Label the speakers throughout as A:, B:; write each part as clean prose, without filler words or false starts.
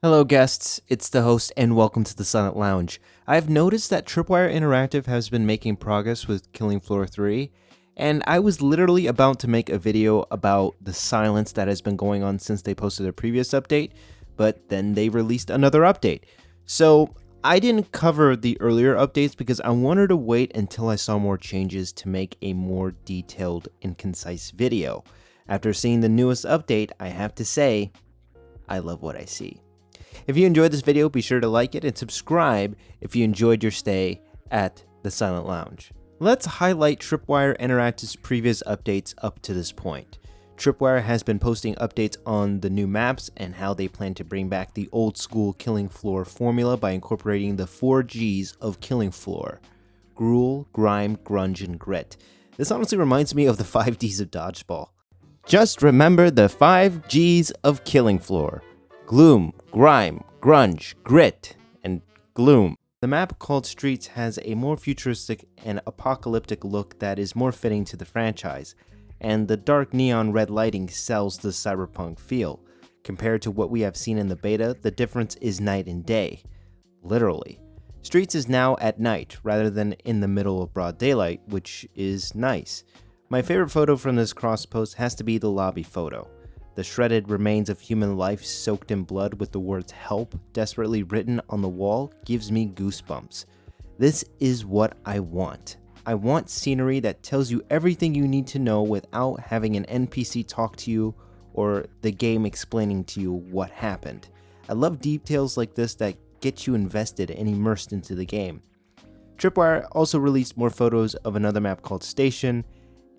A: Hello guests, it's the host and welcome to the Silent Lounge. I've noticed that Tripwire Interactive has been making progress with Killing Floor 3, and I was literally about to make a video about the silence that has been going on since they posted their previous update, but then they released another update. So I didn't cover the earlier updates because I wanted to wait until I saw more changes to make a more detailed and concise video. After seeing the newest update, I have to say, I love what I see. If you enjoyed this video, be sure to like it and subscribe if you enjoyed your stay at the Silent Lounge. Let's highlight Tripwire Interactive's previous updates up to this point. Tripwire has been posting updates on the new maps and how they plan to bring back the old school Killing Floor formula by incorporating the 4 Gs of Killing Floor: Gruel, Grime, Grunge, and Grit. This honestly reminds me of the 5 Ds of Dodgeball. Just remember the 5 Gs of Killing Floor: Gloom, Grime, Grunge, Grit, and Gloom. The map called Streets has a more futuristic and apocalyptic look that is more fitting to the franchise, and the dark neon red lighting sells the cyberpunk feel. Compared to what we have seen in the beta, the difference is night and day. Literally. Streets is now at night rather than in the middle of broad daylight, which is nice. My favorite photo from this cross post has to be the lobby photo. The shredded remains of human life soaked in blood with the words "help" desperately written on the wall gives me goosebumps. This is what I want. I want scenery that tells you everything you need to know without having an NPC talk to you or the game explaining to you what happened. I love details like this that get you invested and immersed into the game. Tripwire also released more photos of another map called Station,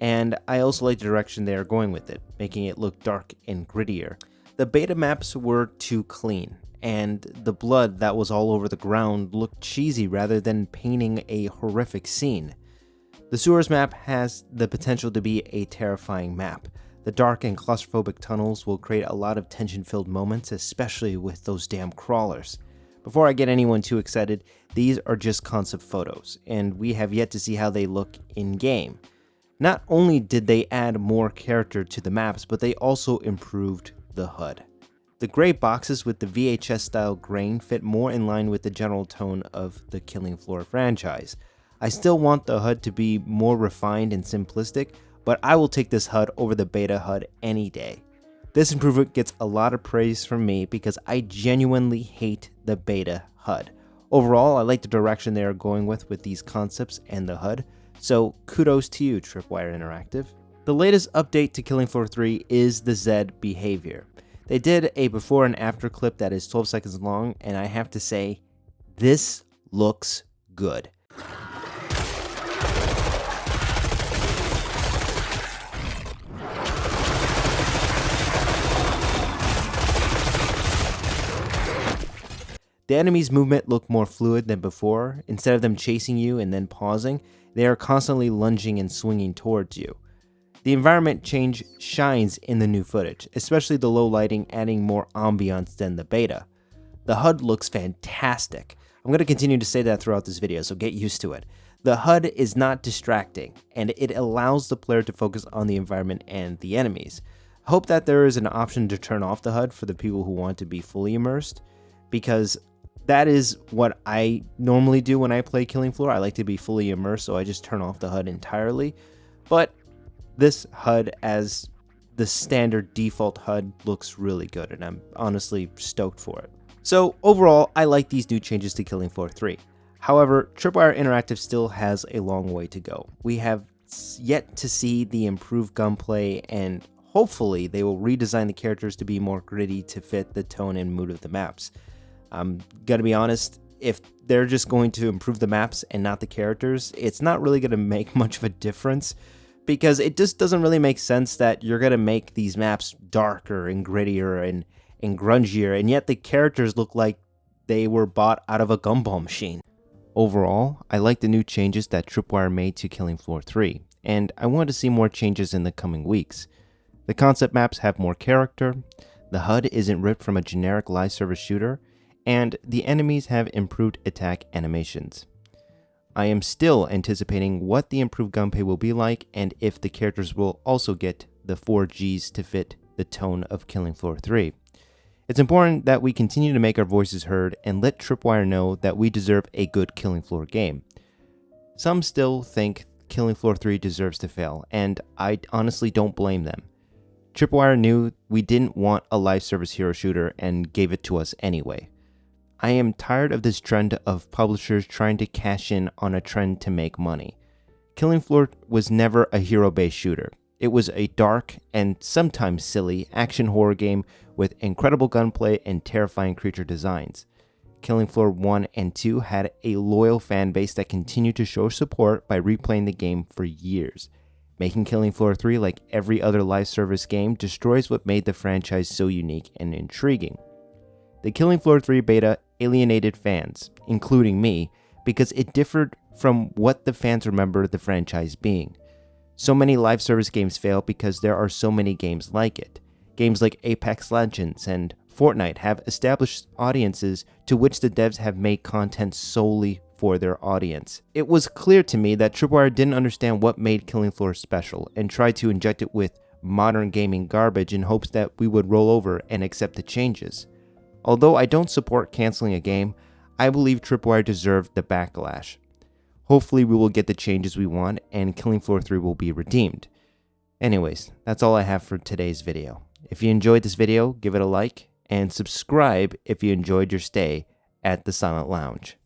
A: and I also like the direction they are going with it, making it look dark and grittier. The beta maps were too clean, and the blood that was all over the ground looked cheesy rather than painting a horrific scene. The sewers map has the potential to be a terrifying map. The dark and claustrophobic tunnels will create a lot of tension-filled moments, especially with those damn crawlers. Before I get anyone too excited, these are just concept photos, and we have yet to see how they look in-game. Not only did they add more character to the maps, but they also improved the HUD. The gray boxes with the VHS style grain fit more in line with the general tone of the Killing Floor franchise. I still want the HUD to be more refined and simplistic, but I will take this HUD over the beta HUD any day. This improvement gets a lot of praise from me because I genuinely hate the beta HUD. Overall, I like the direction they are going with these concepts and the HUD. So kudos to you, Tripwire Interactive. The latest update to Killing Floor 3 is the Zed behavior. They did a before and after clip that is 12 seconds long, and I have to say, this looks good. The enemy's movement look more fluid than before. Instead of them chasing you and then pausing, they are constantly lunging and swinging towards you. The environment change shines in the new footage, especially the low lighting adding more ambiance than the beta. The HUD looks fantastic. I'm going to continue to say that throughout this video, so get used to it. The HUD is not distracting, and it allows the player to focus on the environment and the enemies. I hope that there is an option to turn off the HUD for the people who want to be fully immersed, because that is what I normally do when I play Killing Floor. I like to be fully immersed, so I just turn off the HUD entirely. But this HUD as the standard default HUD looks really good, and I'm honestly stoked for it. So overall, I like these new changes to Killing Floor 3. However, Tripwire Interactive still has a long way to go. We have yet to see the improved gunplay, and hopefully they will redesign the characters to be more gritty to fit the tone and mood of the maps. I'm gonna be honest, if they're just going to improve the maps and not the characters, it's not really gonna make much of a difference, because it just doesn't really make sense that you're gonna make these maps darker and grittier and grungier, and yet the characters look like they were bought out of a gumball machine. Overall, I like the new changes that Tripwire made to Killing Floor 3, and I want to see more changes in the coming weeks. The concept maps have more character, the HUD isn't ripped from a generic live service shooter, and the enemies have improved attack animations. I am still anticipating what the improved gunplay will be like and if the characters will also get the 4 Gs to fit the tone of Killing Floor 3. It's important that we continue to make our voices heard and let Tripwire know that we deserve a good Killing Floor game. Some still think Killing Floor 3 deserves to fail, and I honestly don't blame them. Tripwire knew we didn't want a live service hero shooter and gave it to us anyway. I am tired of this trend of publishers trying to cash in on a trend to make money. Killing Floor was never a hero-based shooter. It was a dark and sometimes silly action horror game with incredible gunplay and terrifying creature designs. Killing Floor 1 and 2 had a loyal fan base that continued to show support by replaying the game for years. Making Killing Floor 3 like every other live service game destroys what made the franchise so unique and intriguing. The Killing Floor 3 beta alienated fans, including me, because it differed from what the fans remember the franchise being. So many live service games fail because there are so many games like it. Games like Apex Legends and Fortnite have established audiences to which the devs have made content solely for their audience. It was clear to me that Tripwire didn't understand what made Killing Floor special and tried to inject it with modern gaming garbage in hopes that we would roll over and accept the changes. Although I don't support canceling a game, I believe Tripwire deserved the backlash. Hopefully we will get the changes we want and Killing Floor 3 will be redeemed. Anyways, that's all I have for today's video. If you enjoyed this video, give it a like and subscribe if you enjoyed your stay at the Silent Lounge.